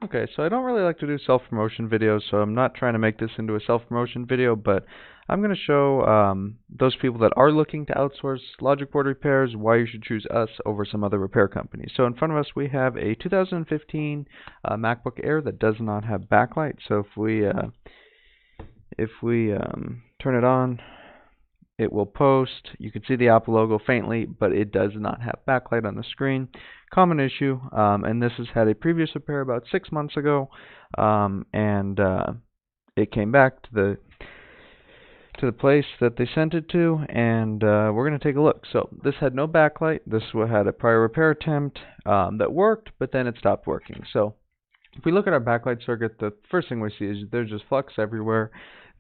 Okay, so I don't really like to do self-promotion videos, so I'm not trying to make this into a self-promotion video, but I'm going to show those people that are looking to outsource logic board repairs why you should choose us over some other repair companies. So in front of us we have a 2015 MacBook Air that does not have backlight. So if we turn it on, it will post. You can see the Apple logo faintly, but it does not have backlight on the screen. Common issue, and this has had a previous repair about 6 months ago, and it came back to the place that they sent it to, and we're going to take a look. So this had no backlight. This had a prior repair attempt that worked, but then it stopped working. So if we look at our backlight circuit, the first thing we see is there's just flux everywhere.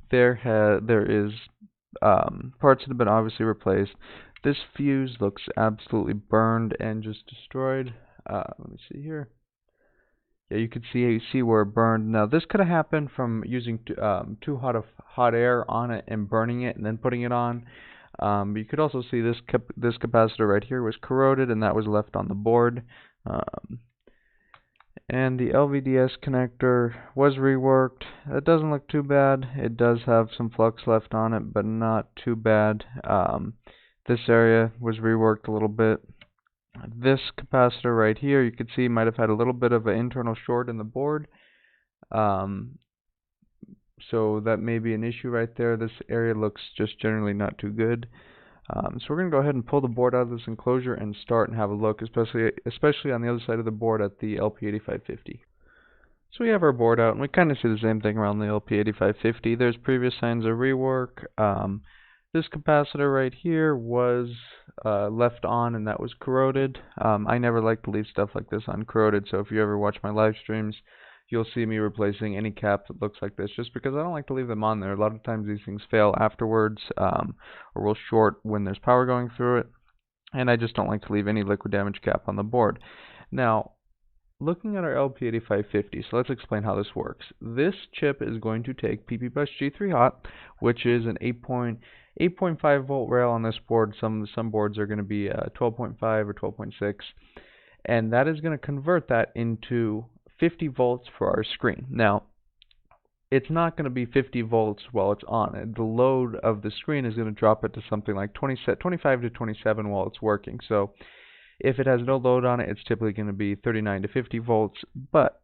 There is parts that have been obviously replaced. This fuse looks absolutely burned and just destroyed. Let me see here. Yeah, you can see where it burned. Now this could have happened from using too hot air on it and burning it and then putting it on. But you could also see this capacitor right here was corroded, and that was left on the board. And the LVDS connector was reworked. It doesn't look too bad. It does have some flux left on it, but not too bad. This area was reworked a little bit. This capacitor right here, you could see might have had a little bit of an internal short in the board. So that may be an issue right there. This area looks just generally not too good. So we're going to go ahead and pull the board out of this enclosure and start and have a look, especially on the other side of the board at the LP8550. So we have our board out, and we kind of see the same thing around the LP8550. There's previous signs of rework. This capacitor right here was left on, and that was corroded. I never like to leave stuff like this uncorroded, so if you ever watch my live streams, you'll see me replacing any cap that looks like this, just because I don't like to leave them on there. A lot of times these things fail afterwards, or will short when there's power going through it, and I just don't like to leave any liquid damage cap on the board. Now, looking at our LP8550, so let's explain how this works. This chip is going to take PP bus G3 hot, which is an 8.5 volt rail on this board. Some boards are going to be 12.5 or 12.6, and that is going to convert that into 50 volts for our screen. Now, it's not going to be 50 volts while it's on. The load of the screen is going to drop it to something like 25 to 27 while it's working. So if it has no load on it, it's typically going to be 39 to 50 volts. But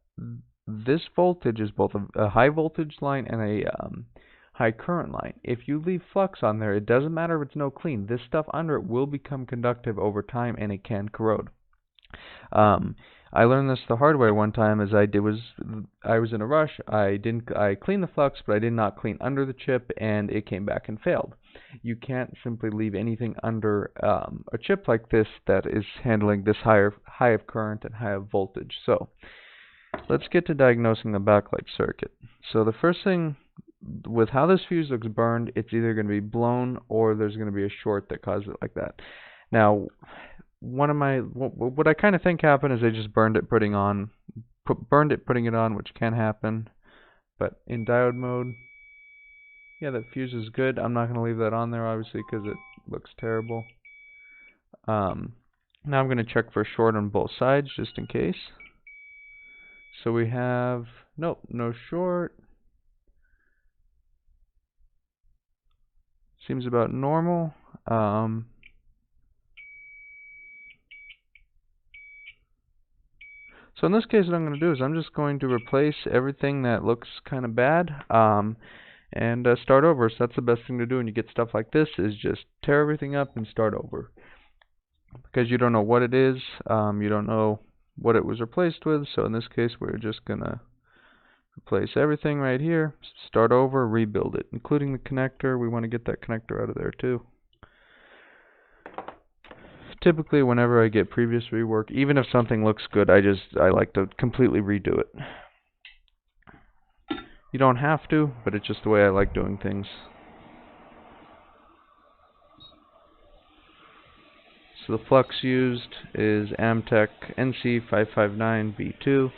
this voltage is both a high voltage line and a high current line. If you leave flux on there, it doesn't matter if it's no clean. This stuff under it will become conductive over time, and it can corrode. I learned this the hard way one time. As I was in a rush. I cleaned the flux, but I did not clean under the chip, and it came back and failed. You can't simply leave anything under a chip like this that is handling this high of current and high of voltage. So let's get to diagnosing the backlight circuit. So the first thing, with how this fuse looks burned, it's either going to be blown or there's going to be a short that caused it like that. Now, what I kind of think happened is they just burned it putting it on, which can happen. But in diode mode, yeah, that fuse is good. I'm not going to leave that on there, obviously, because it looks terrible. Now I'm going to check for a short on both sides, just in case. So we have, nope, no short. Seems about normal. So in this case, what I'm going to do is I'm just going to replace everything that looks kind of bad, and start over. So that's the best thing to do when you get stuff like this, is just tear everything up and start over. Because you don't know what it is, you don't know what it was replaced with, so in this case we're just going to replace everything right here, start over, rebuild it, including the connector. We want to get that connector out of there too. Typically, whenever I get previous rework, even if something looks good, I like to completely redo it. You don't have to, but it's just the way I like doing things. So the flux used is Amtech NC559B2.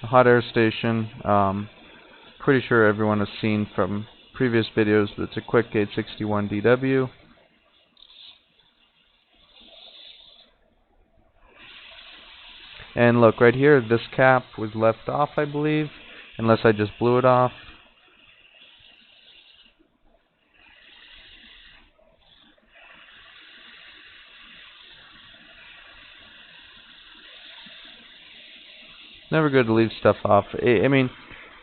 A hot air station. Pretty sure everyone has seen from previous videos, but it's a quick 861 DW. And look, right here, this cap was left off, I believe, unless I just blew it off. Never good to leave stuff off. I mean,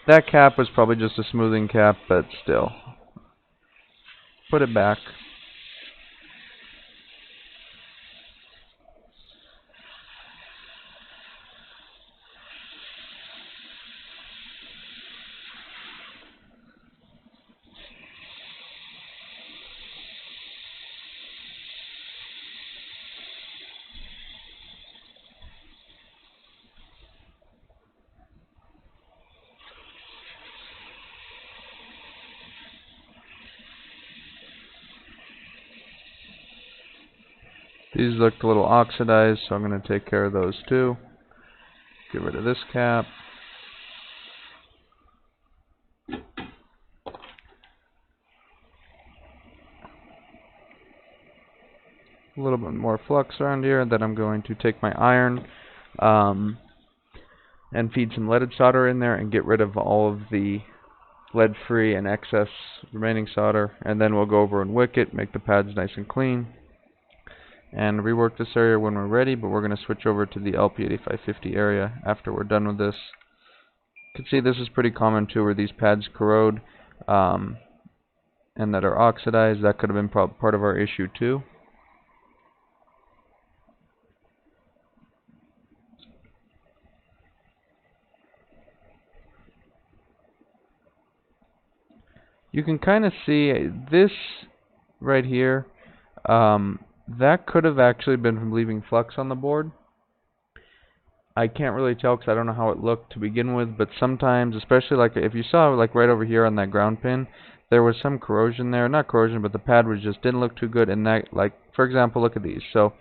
that cap was probably just a smoothing cap, but still. Put it back. These looked a little oxidized, so I'm going to take care of those too. Get rid of this cap. A little bit more flux around here, and then I'm going to take my iron and feed some leaded solder in there and get rid of all of the lead-free and excess remaining solder, and then we'll go over and wick it, make the pads nice and clean, and rework this area when we're ready. But we're going to switch over to the LP8550 area after we're done with this. You can see this is pretty common too, where these pads corrode and that are oxidized. That could have been part of our issue too. You can kind of see this right here. That could have actually been from leaving flux on the board. I can't really tell because I don't know how it looked to begin with, but sometimes, especially like if you saw like right over here on that ground pin, there was some corrosion there. Not corrosion, but the pad was just didn't look too good. And that, like for example, look at these. So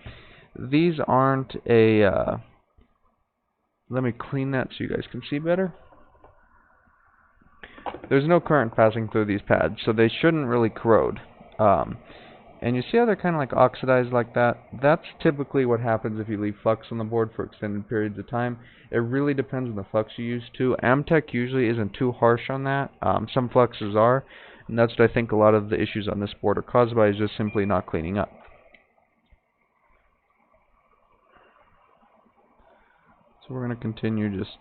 these aren't a. Let me clean that so you guys can see better. There's no current passing through these pads, so they shouldn't really corrode. And you see how they're kind of like oxidized like that? That's typically what happens if you leave flux on the board for extended periods of time. It really depends on the flux you use too. Amtech usually isn't too harsh on that. Some fluxes are, and that's what I think a lot of the issues on this board are caused by, is just simply not cleaning up. So we're going to continue just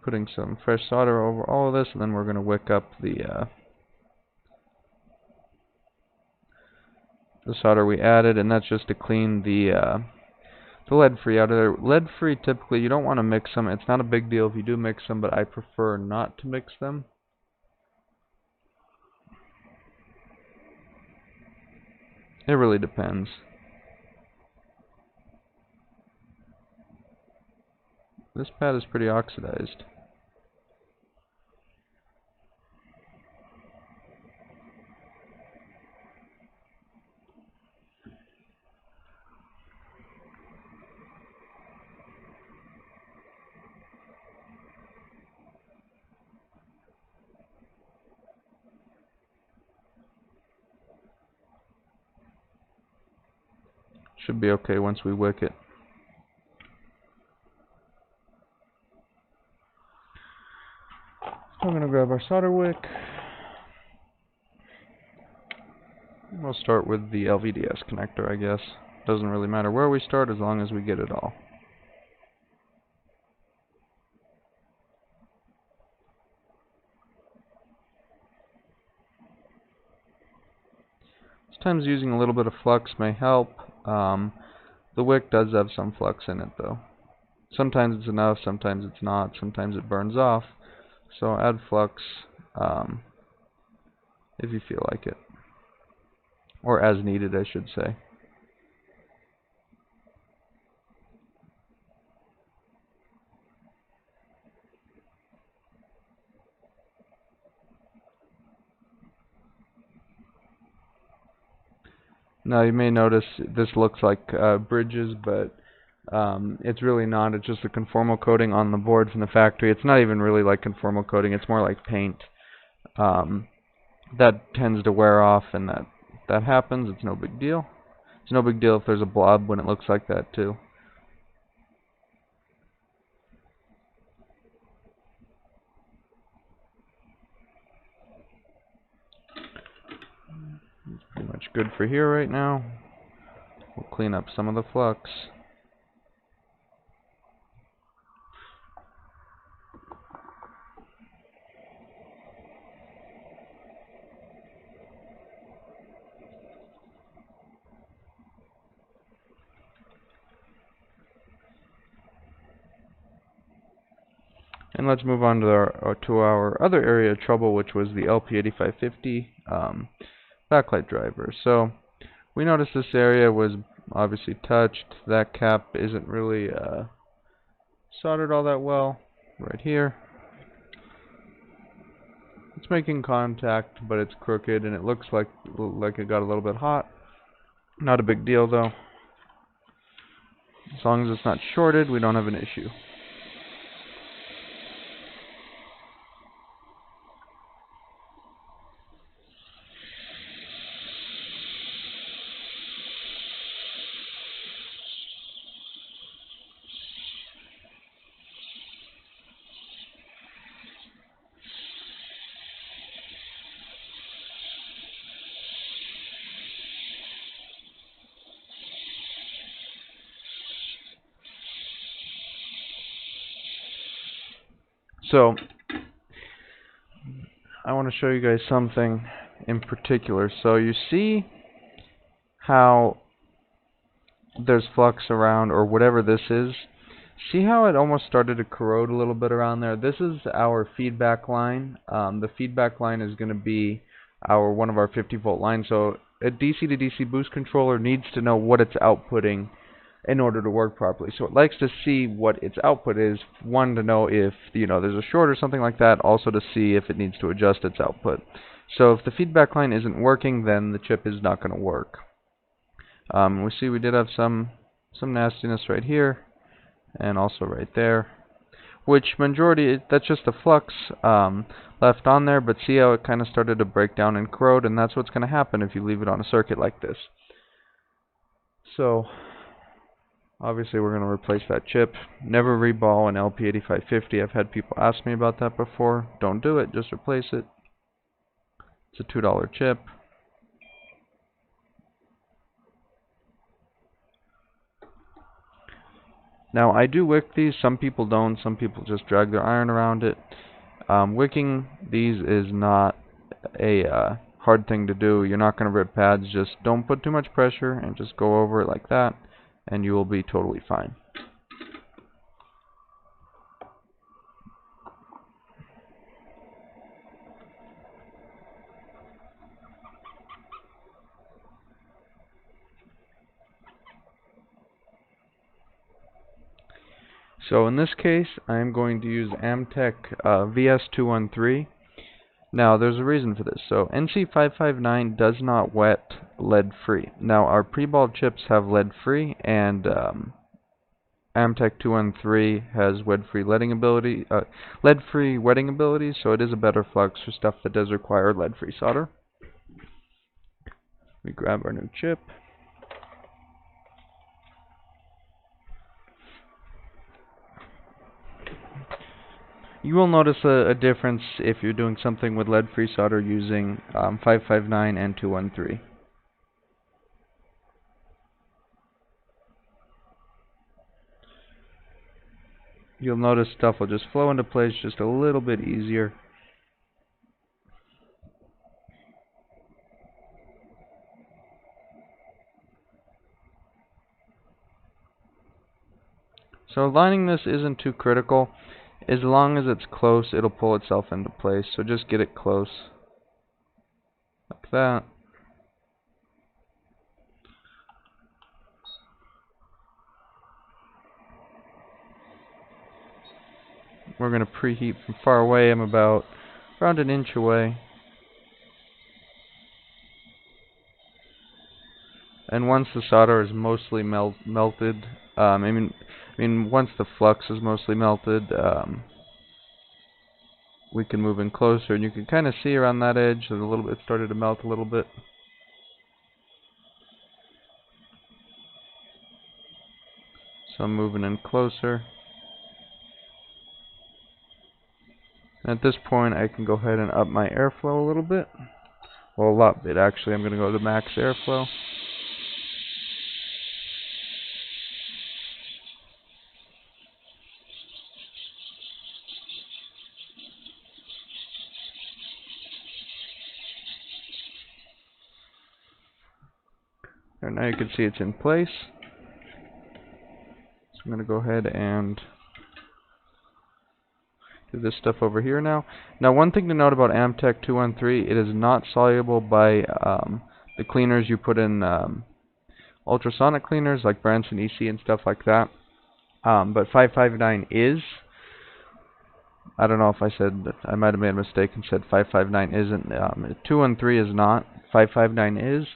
putting some fresh solder over all of this, and then we're going to wick up the solder we added, and that's just to clean the lead-free out of there. Lead-free, typically, you don't want to mix them. It's not a big deal if you do mix them, but I prefer not to mix them. It really depends. This pad is pretty oxidized. Should be okay once we wick it. So I'm going to grab our solder wick. We'll start with the LVDS connector, I guess. Doesn't really matter where we start as long as we get it all. Sometimes using a little bit of flux may help. The wick does have some flux in it though. Sometimes it's enough, sometimes it's not, sometimes it burns off. So add flux if you feel like it. Or as needed, I should say. Now you may notice this looks like bridges, but it's really not. It's just a conformal coating on the board from the factory. It's not even really like conformal coating. It's more like paint. that tends to wear off, and that happens. It's no big deal. It's no big deal if there's a blob when it looks like that too. It's pretty much good for here right now. We'll clean up some of the flux. And let's move on to our other area of trouble, which was the LP8550 backlight driver. So we noticed this area was obviously touched. That cap isn't really soldered all that well right here. It's making contact, but it's crooked, and it looks like it got a little bit hot. Not a big deal though. As long as it's not shorted, we don't have an issue. So, I want to show you guys something in particular. So you see how there's flux around, or whatever this is. See how it almost started to corrode a little bit around there? This is our feedback line. The feedback line is going to be one of our 50-volt lines. So a DC to DC boost controller needs to know what it's outputting in order to work properly. So it likes to see what its output is. One, to know if there's a short or something like that. Also to see if it needs to adjust its output. So if the feedback line isn't working, then the chip is not going to work. We see we did have some nastiness right here, and also right there. Which that's just the flux left on there. But see how it kind of started to break down and corrode, and that's what's going to happen if you leave it on a circuit like this. So obviously we're going to replace that chip. Never reball an LP8550. I've had people ask me about that before. Don't do it, just replace it. It's a $2 chip. Now I do wick these. Some people don't. Some people just drag their iron around it. Wicking these is not a hard thing to do. You're not going to rip pads. Just don't put too much pressure and just go over it like that, and you will be totally fine. So in this case, I'm going to use Amtech VS213. Now there's a reason for this. So NC559 does not wet lead-free. Now our pre-balled chips have lead-free, and Amtech 213 has lead-free wetting ability, so it is a better flux for stuff that does require lead-free solder. We grab our new chip. You will notice a difference if you're doing something with lead-free solder using 559 and 213. You'll notice stuff will just flow into place just a little bit easier. So lining this isn't too critical. As long as it's close, it'll pull itself into place. So just get it close, like that. We're going to preheat from far away. I'm about around an inch away. And once the solder is mostly melted, I mean once the flux is mostly melted, we can move in closer, and you can kind of see around that edge that it started to melt a little bit. So I'm moving in closer. And at this point I can go ahead and up my airflow a little bit. Well, a lot bit actually. I'm going to go to max airflow. And now you can see it's in place. So I'm going to go ahead and do this stuff over here now. Now, one thing to note about Amtech 213, it is not soluble by the cleaners you put in ultrasonic cleaners like Branson EC and stuff like that. But 559 is. I don't know if I said that. I might have made a mistake and said 559 isn't. 213 is not. 559 is.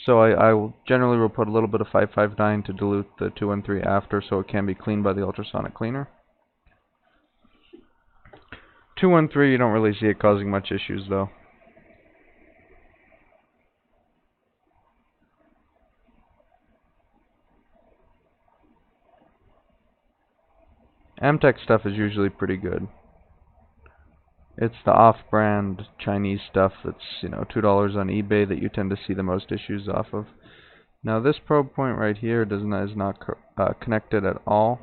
So I will generally put a little bit of 559 to dilute the 213 after, so it can be cleaned by the ultrasonic cleaner. 213, you don't really see it causing much issues though. Amtech stuff is usually pretty good. It's the off-brand Chinese stuff that's, you know, $2 on eBay that you tend to see the most issues off of. Now this probe point right here is not connected at all.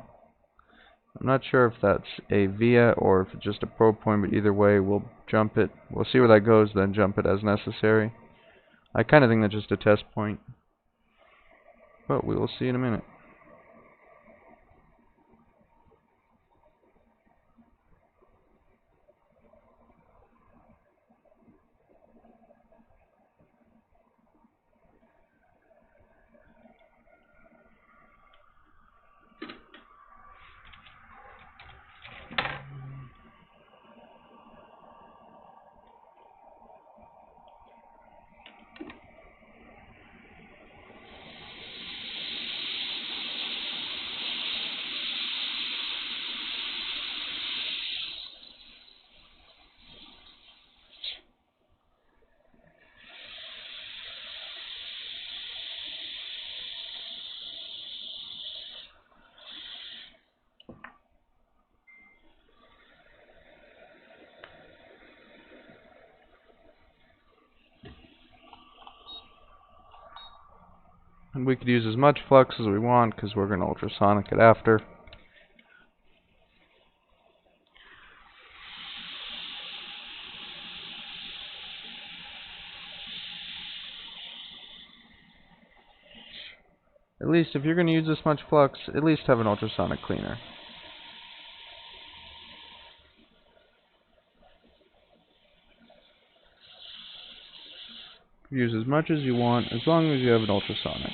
I'm not sure if that's a via or if it's just a probe point, but either way we'll jump it. We'll see where that goes, then jump it as necessary. I kind of think that's just a test point, but we will see in a minute. And we could use as much flux as we want because we're going to ultrasonic it after. At least if you're going to use this much flux, at least have an ultrasonic cleaner. Use as much as you want, as long as you have an ultrasonic.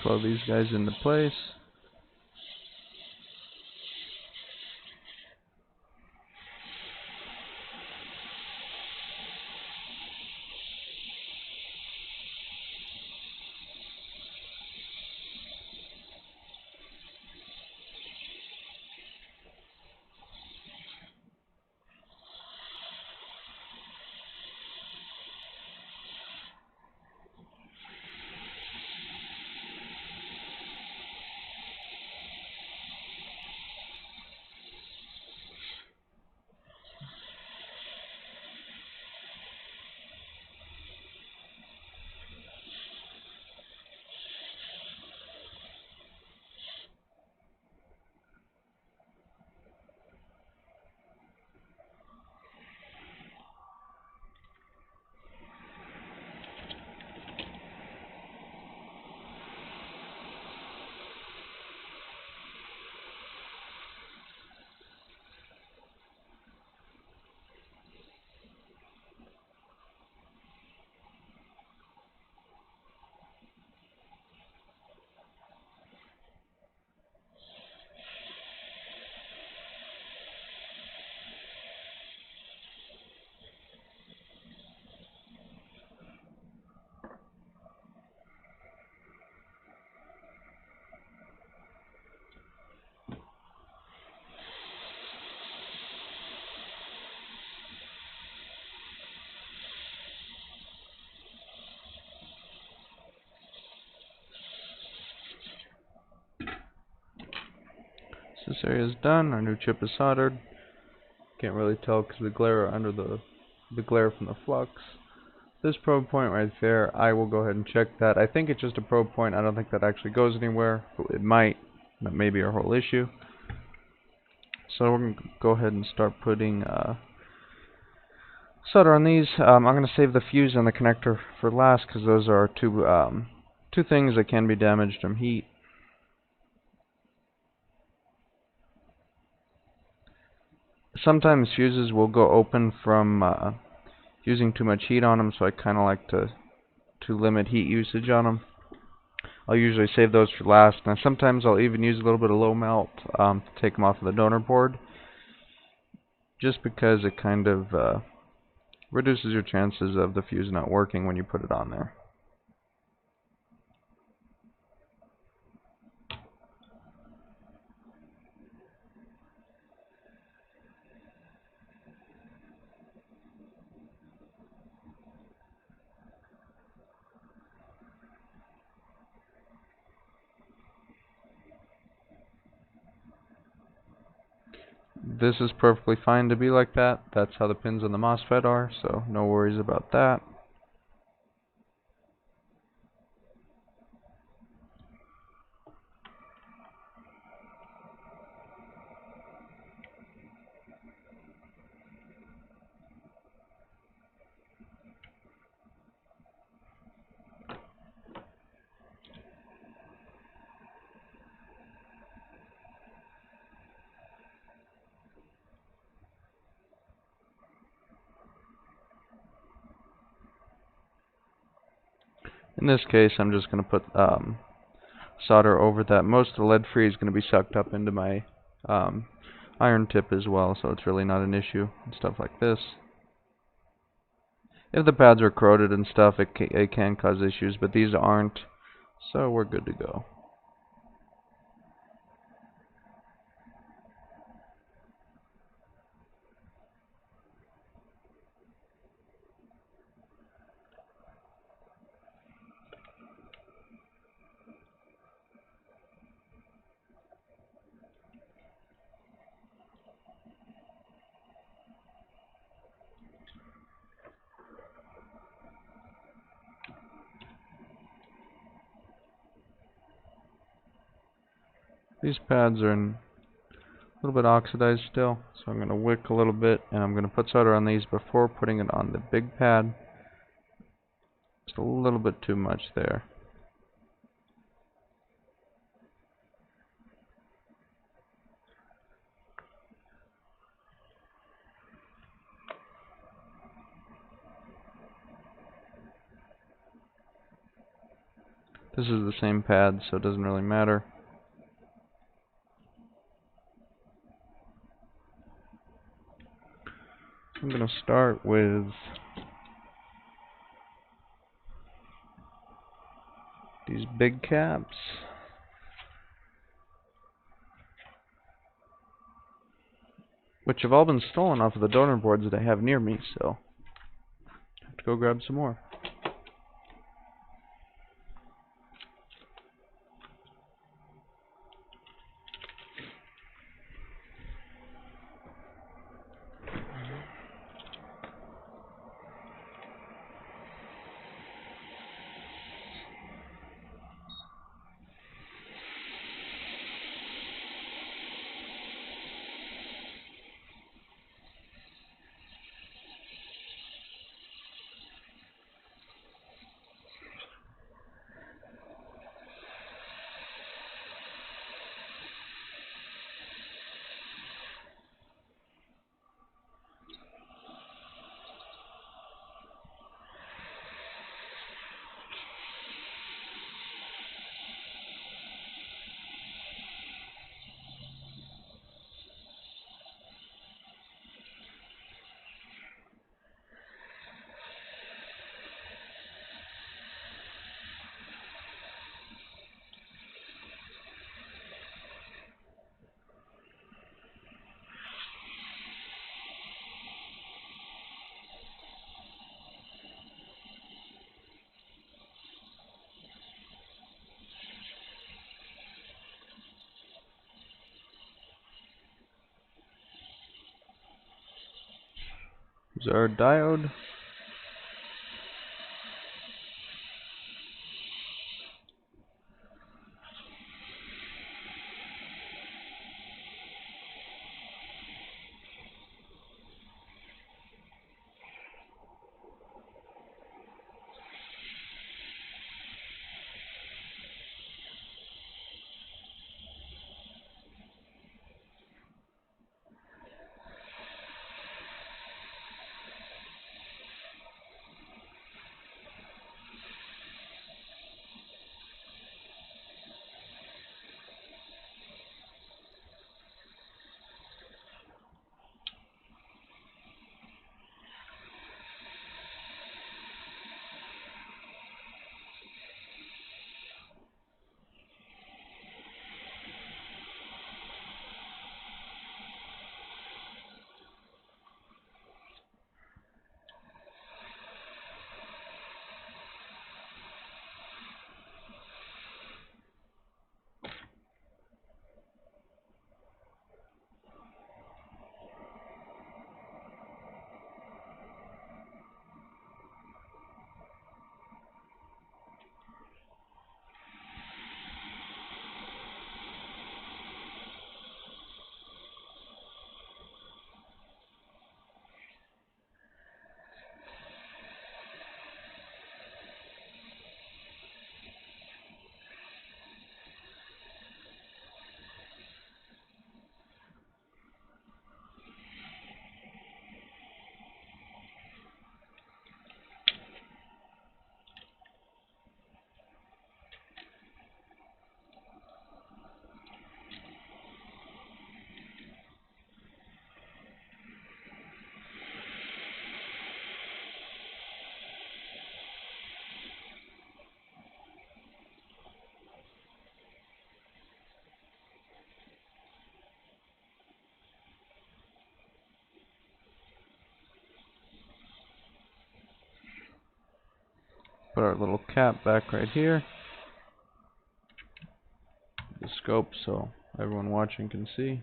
Flow these guys into place. This area is done. Our new chip is soldered. Can't really tell because the glare under the glare from the flux. This probe point right there, I will go ahead and check that. I think it's just a probe point. I don't think that actually goes anywhere, but it might. That may be our whole issue. So we're going to go ahead and start putting solder on these. I'm going to save the fuse and the connector for last because those are two things that can be damaged from heat. Sometimes fuses will go open from using too much heat on them, so I kind of like to limit heat usage on them. I'll usually save those for last, and sometimes I'll even use a little bit of low melt to take them off of the donor board, just because it kind of reduces your chances of the fuse not working when you put it on there. This is perfectly fine to be like that. That's how the pins on the MOSFET are, so no worries about that. In this case, I'm just going to put solder over that. Most of the lead free is going to be sucked up into my iron tip as well, so it's really not an issue and stuff like this. If the pads are corroded and stuff, it can cause issues, but these aren't, so we're good to go. These pads are a little bit oxidized still, so I'm going to wick a little bit, and I'm going to put solder on these before putting it on the big pad. Just a little bit too much there. This is the same pad, so it doesn't really matter. I'm going to start with these big caps. Which have all been stolen off of the donor boards that I have near me, so I have to go grab some more. Here's our diode. Put our little cap back right here. The scope so everyone watching can see.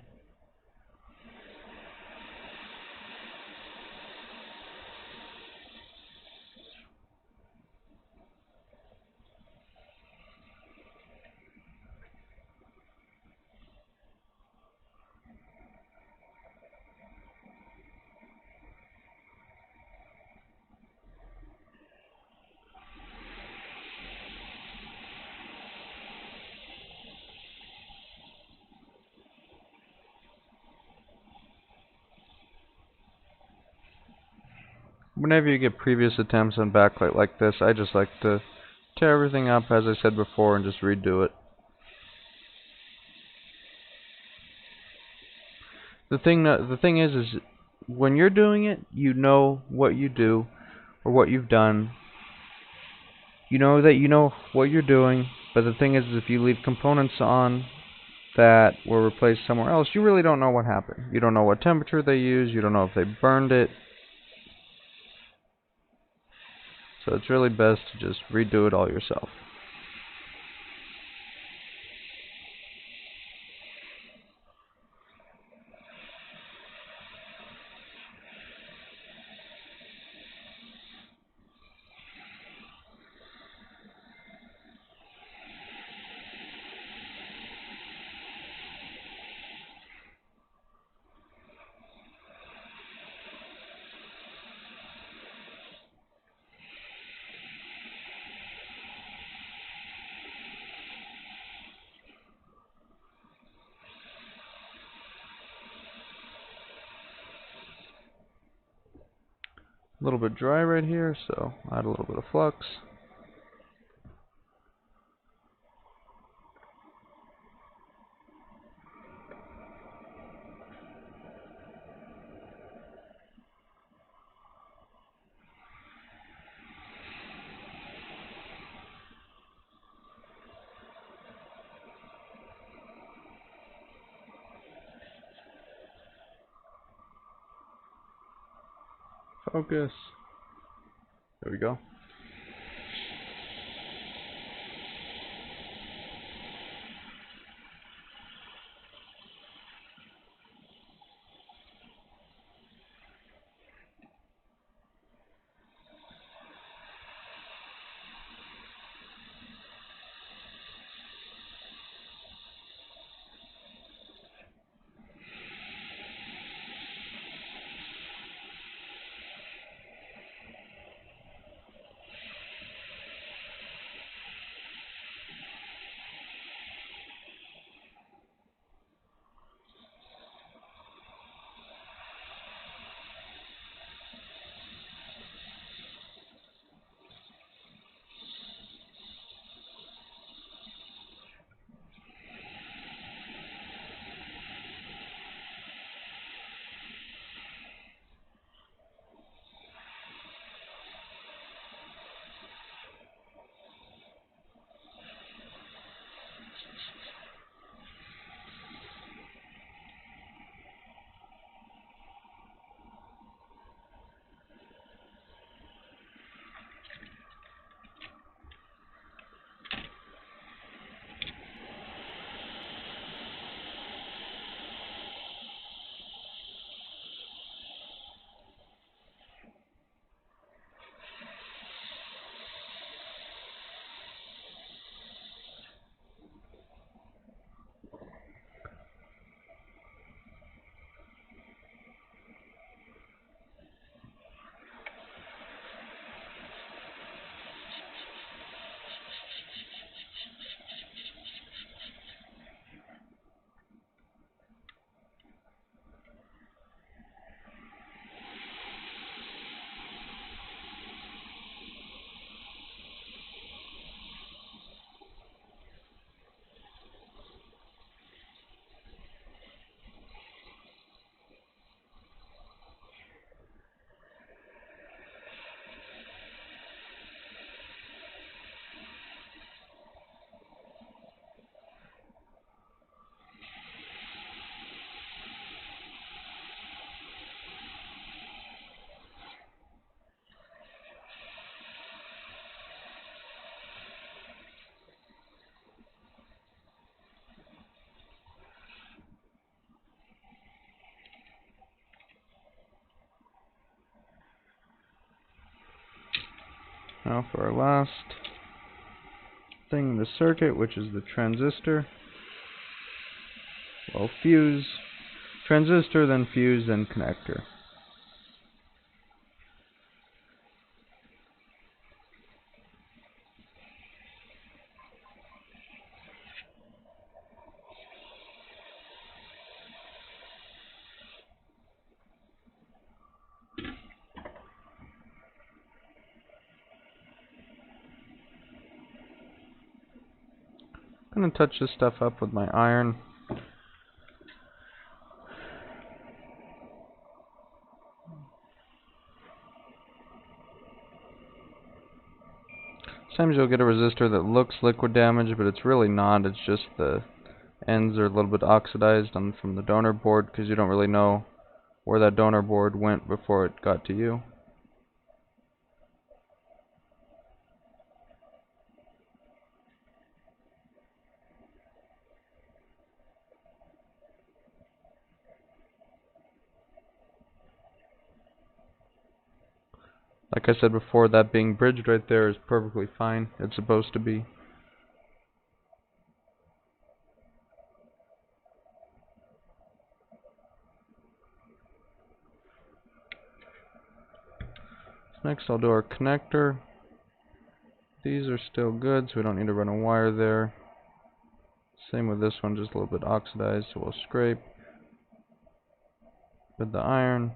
Whenever you get previous attempts on backlight like this, I just like to tear everything up, as I said before, and just redo it. The thing is when you're doing it, you know what you do or what you've done. You know that you know what you're doing, but the thing is if you leave components on that were replaced somewhere else, you really don't know what happened. You don't know what temperature they used, you don't know if they burned it. So it's really best to just redo it all yourself. A little bit dry right here, so add a little bit of flux. Focus. There we go. Now for our last thing in the circuit, which is the transistor. Well, fuse, transistor, then fuse, then connector. I'm going to touch this stuff up with my iron. Sometimes you'll get a resistor that looks liquid damaged, but it's really not. It's just the ends are a little bit oxidized from the donor board, because you don't really know where that donor board went before it got to you. Like I said before, that being bridged right there is perfectly fine. It's supposed to be. Next I'll do our connector. These are still good, so we don't need to run a wire there. Same with this one, just a little bit oxidized, so we'll scrape with the iron.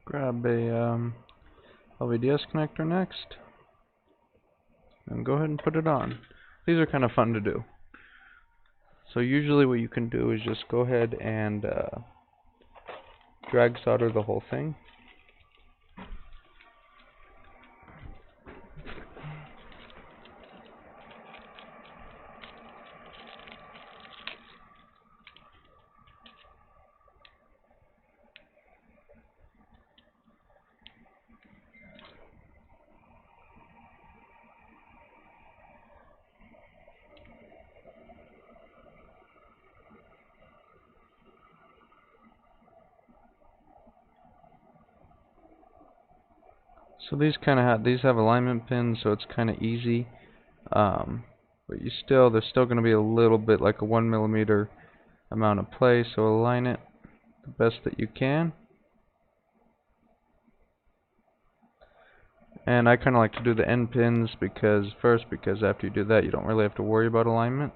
Grab a LVDS connector next, and go ahead and put it on. These are kind of fun to do. So usually what you can do is just go ahead and drag solder the whole thing. So these have alignment pins, so it's kind of easy. But there's still going to be a little bit, like a 1 millimeter amount of play, so align it the best that you can. And I kind of like to do the end pins because after you do that, you don't really have to worry about alignment.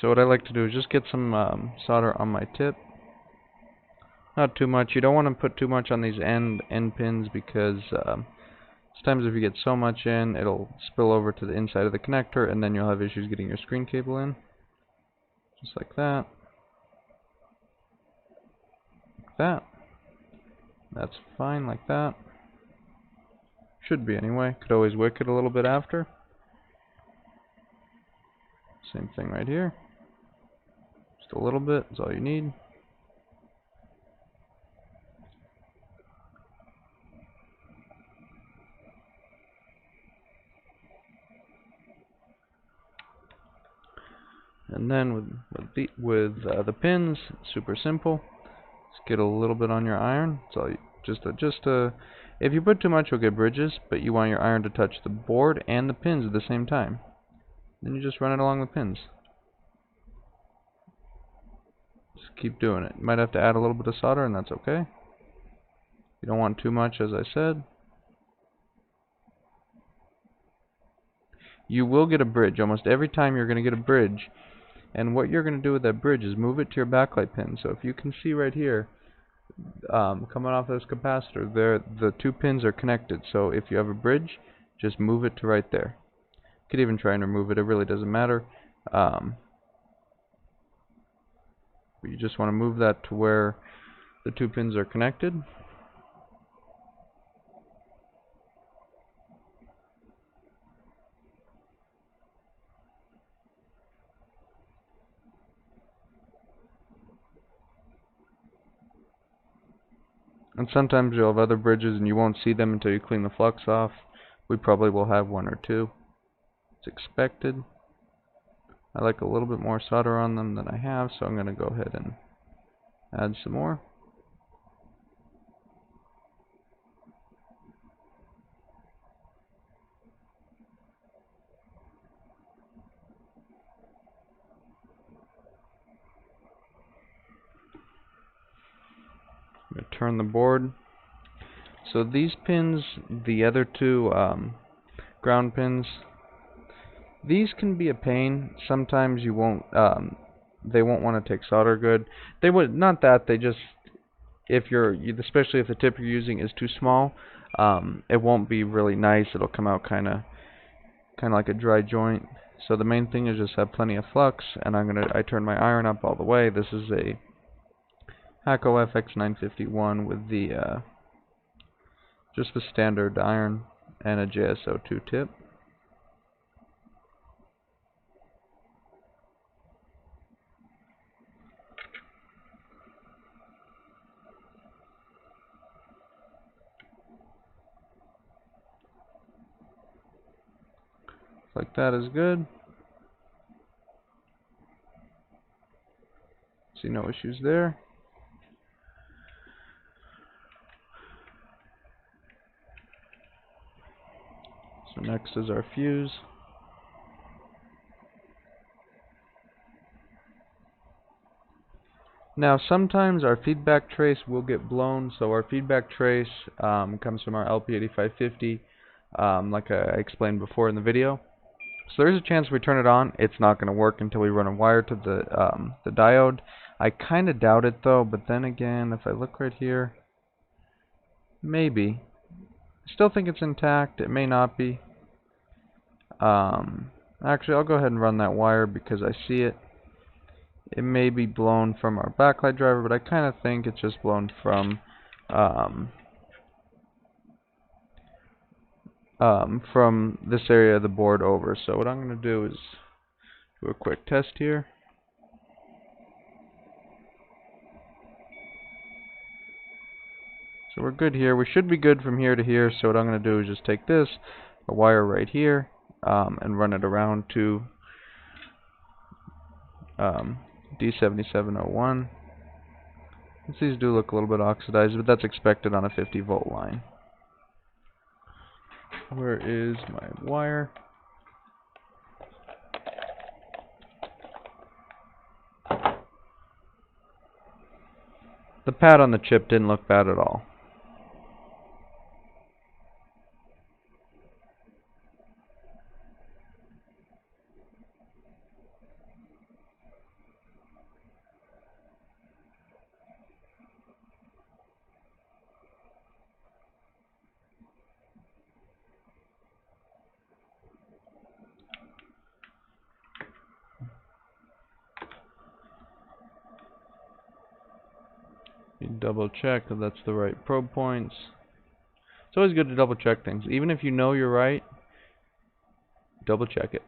So what I like to do is just get some solder on my tip. Not too much. You don't want to put too much on these end pins, because sometimes if you get so much in, it'll spill over to the inside of the connector, and then you'll have issues getting your screen cable in. Just like that. Like that. That's fine, like that. Should be anyway. Could always wick it a little bit after. Same thing right here. Just a little bit is all you need. And then with the pins, super simple. Just get a little bit on your iron. It's all if you put too much, you'll get bridges, but you want your iron to touch the board and the pins at the same time. Then you just run it along the pins. Just keep doing it. You might have to add a little bit of solder, and that's okay. You don't want too much, as I said. You will get a bridge. Almost every time you're going to get a bridge. And what you're going to do with that bridge is move it to your backlight pin. So if you can see right here, coming off this capacitor. The two pins are connected, so if you have a bridge, just move it to right there. You could even try and remove it, it really doesn't matter. But you just want to move that to where the two pins are connected. And sometimes you'll have other bridges and you won't see them until you clean the flux off. We probably will have one or two. It's expected. I like a little bit more solder on them than I have, so I'm going to go ahead and add some more. I'm going to turn the board. So these pins, the other two ground pins, these can be a pain. Sometimes you won't, they won't want to take solder good. They would not that they just, if especially if the tip you're using is too small, it won't be really nice. It'll come out kind of like a dry joint. So the main thing is just have plenty of flux, and I turn my iron up all the way. This is a Hakko FX951 with the just the standard iron and a JSO2 tip. Like that is good. See no issues there. So next is our fuse. Now sometimes our feedback trace will get blown, so our feedback trace comes from our LP8550, like I explained before in the video. So there's a chance we turn it on, it's not going to work until we run a wire to the diode. I kind of doubt it though, but then again, if I look right here, maybe. I still think it's intact, it may not be. Actually, I'll go ahead and run that wire because I see it. It may be blown from our backlight driver, but I kind of think it's just blown from this area of the board over. So what I'm going to do is do a quick test here. So we're good here. We should be good from here to here. So what I'm going to do is just take this, a wire right here, and run it around to D7701. These do look a little bit oxidized, but that's expected on a 50-volt line. Where is my wire? The pad on the chip didn't look bad at all. You double check that that's the right probe points. It's always good to double check things. Even if you know you're right, double check it.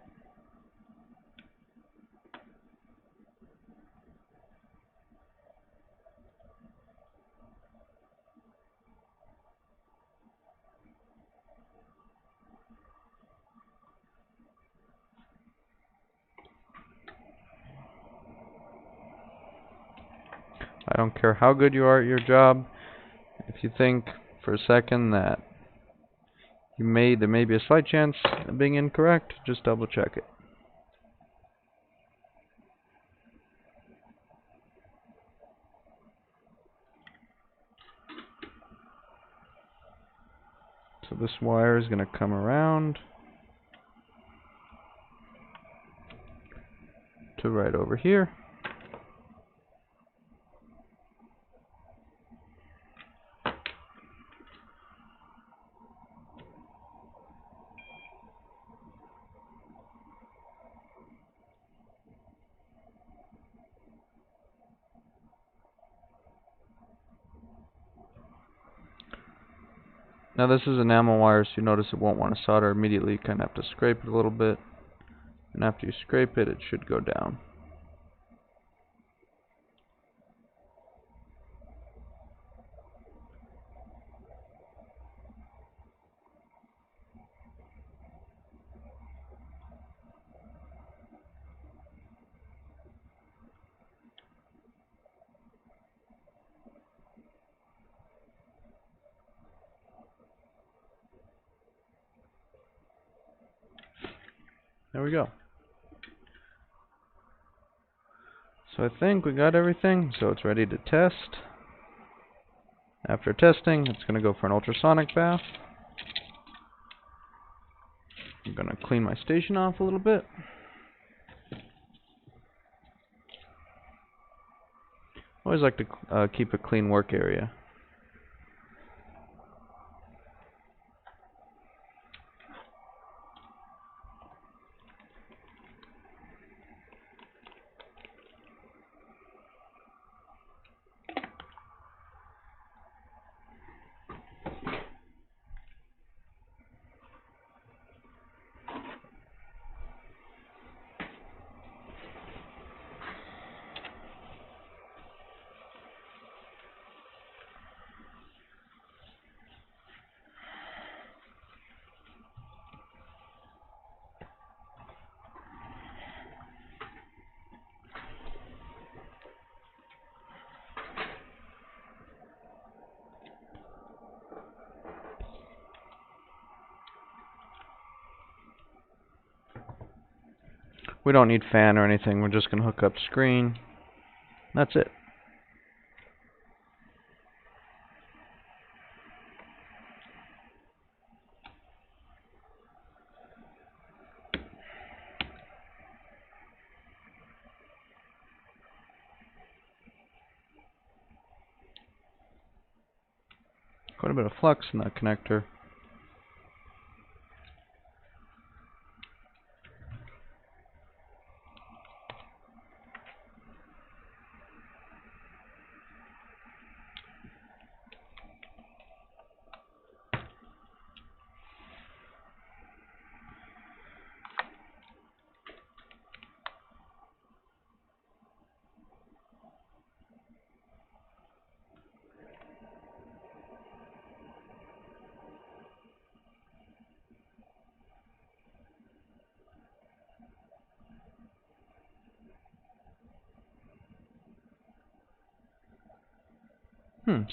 I don't care how good you are at your job. If you think for a second that there may be a slight chance of being incorrect, just double check it. So this wire is going to come around to right over here. Now this is enamel wire, so you notice it won't want to solder immediately. You kind of have to scrape it a little bit, and after you scrape it, it should go down. There we go. So I think we got everything, so it's ready to test. After testing, it's going to go for an ultrasonic bath. I'm going to clean my station off a little bit. Always like to keep a clean work area. We don't need fan or anything, we're just going to hook up screen. That's it. Quite a bit of flux in that connector.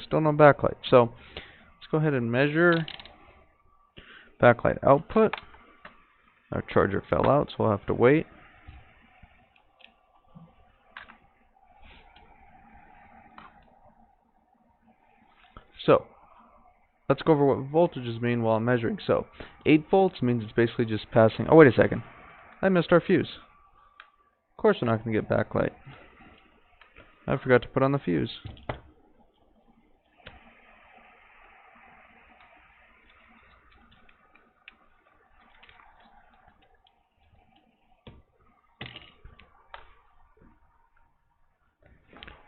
Still no backlight. So let's go ahead and measure backlight output. Our charger fell out, so we'll have to wait. So let's go over what voltages mean while I'm measuring. So 8 volts means it's basically just passing. Oh, wait a second. I missed our fuse. Of course we're not going to get backlight. I forgot to put on the fuse.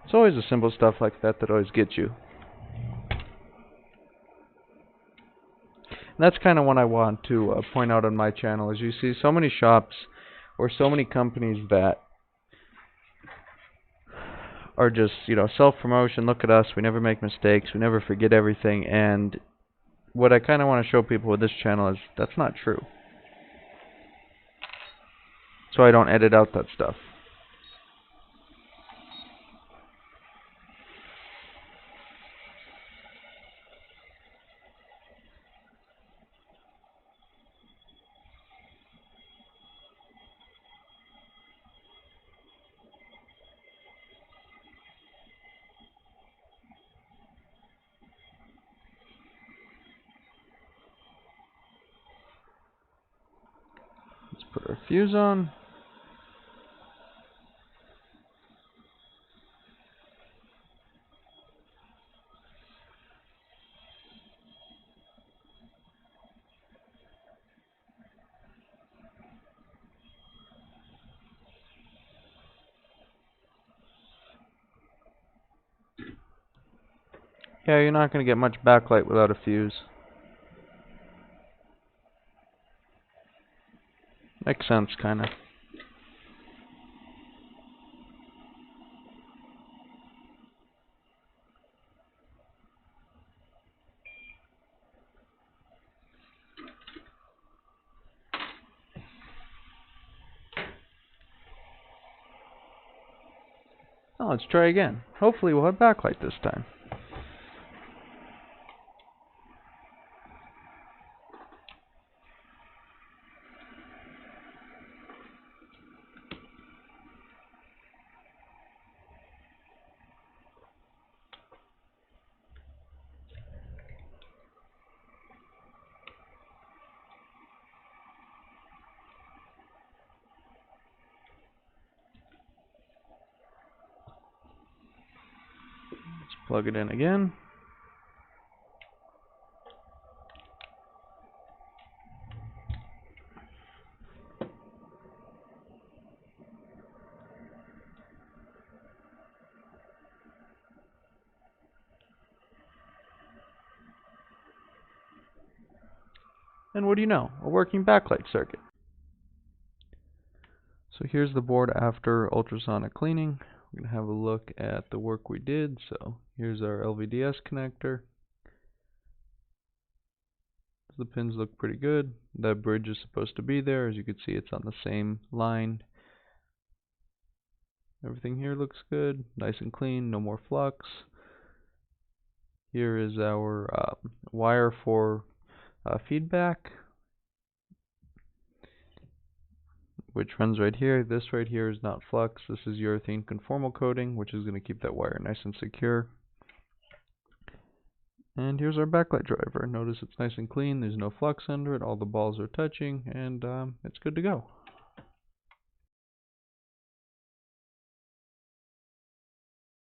It's always the simple stuff like that that always gets you. And that's kind of what I want to point out on my channel, is you see so many shops or so many companies that are just, self-promotion. Look at us, we never make mistakes, we never forget everything. And what I kind of want to show people with this channel is that's not true. So I don't edit out that stuff. Let's put our fuse on. Yeah, you're not going to get much backlight without a fuse. Makes sense, kinda. Now let's try again. Hopefully we'll have backlight this time. Let's plug it in again. And what do you know? A working backlight circuit. So here's the board after ultrasonic cleaning. We're going to have a look at the work we did. So here's our LVDS connector. The pins look pretty good. That bridge is supposed to be there. As you can see, it's on the same line. Everything here looks good, nice and clean, no more flux. Here is our wire for feedback, which runs right here. This right here is not flux. This is urethane conformal coating, which is going to keep that wire nice and secure. And here's our backlight driver. Notice it's nice and clean. There's no flux under it. All the balls are touching, and it's good to go.